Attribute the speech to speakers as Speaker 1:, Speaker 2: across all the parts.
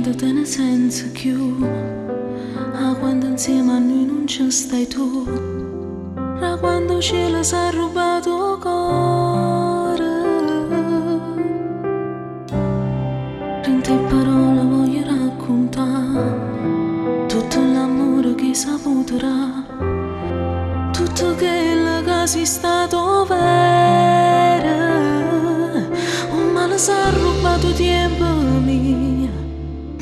Speaker 1: quando te ne senza più, quando insieme a noi non ci stai tu, da quando il cielo si è rubato cuore. In te parole voglio raccontare tutto l'amore che saputerà, tutto quello che sei stato vero. Un male si è rubato tempo mio,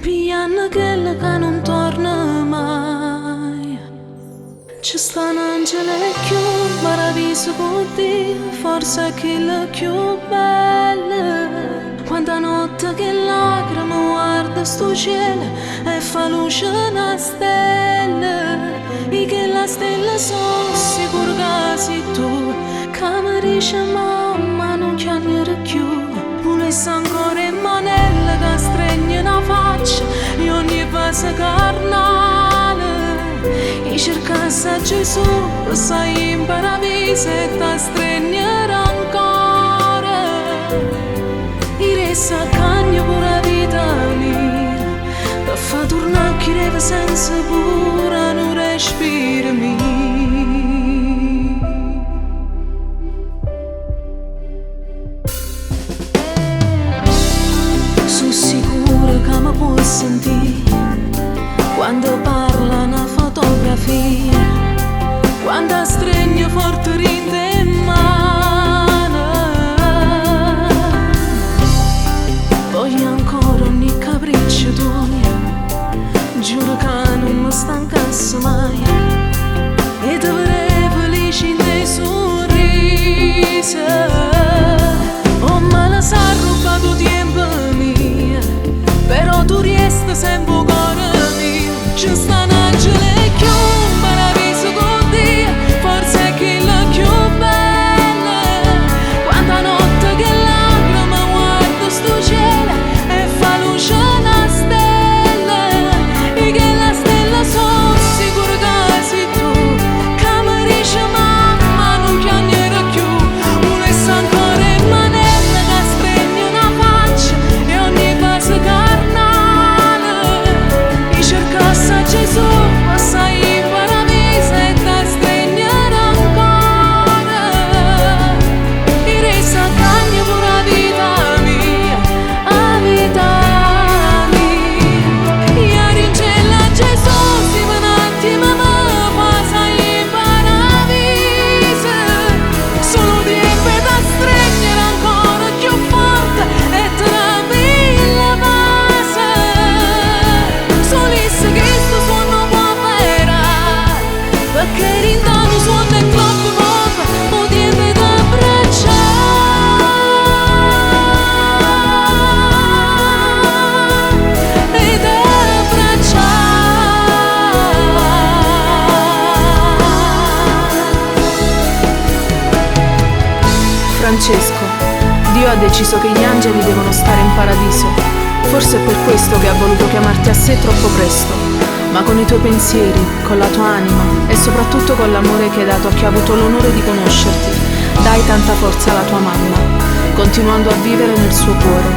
Speaker 1: pigliando quello che non torna mai. Ci sta un angelo più meraviglioso con te, forse è quello più bello. Quanta notte che lacrime guarda sto cielo e fa luce una stella, e che la stella sono sicuro che sei tu, che mi dice mamma non chiamare più. Volessi ancora in manella che stringe una faccia e ogni cosa carnale, e cercassi a Gesù che sei in paradiso e ti stringerà ancora. E resta cagna pure la vita mia, per far tornare chi deve senza pure non respira mia. Sono sicura che mi puoi sentire quando parla una fotografia, quando stringe forte rinde in mano. Voglio ancora ogni capriccio tuo, giuro che non mi stancasse mai, e ti vedrei felice in dei sorrisi. Oh, ma la sa rubato tempo mio, però tu resti sempre cuore mio. Ci sta un angelo più meraviglioso con te, forse è quello più bello. Quanta notte che lacrime guarda sto cielo e fa luce una stella, e che la stella sono sicuro che sei tu, che mi dice mamma non chiamare più. Volessi ancora in manella che stringe una faccia e ogni cosa carnale, e cercassi a Gesù che sei in paradiso e ti stringerà ancora. E resta cagna pure la vita mia, la vita mia. E rincella a Gesù se un attimo mi passa in paradiso, solo tempo ti stringere ancora più forte e tranquilla passa. Solisse che sto suono può vera, perché rindano suono e troppo poco, o tempo ti abbracciare e ti abbracciare.
Speaker 2: Francesco, Dio ha deciso che gli angeli devono stare in paradiso. Forse è per questo che ha voluto chiamarti a sé troppo presto, ma con i tuoi pensieri, con la tua anima e soprattutto con l'amore che hai dato a chi ha avuto l'onore di conoscerti, dai tanta forza alla tua mamma, continuando a vivere nel suo cuore.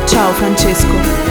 Speaker 2: Ciao Francesco.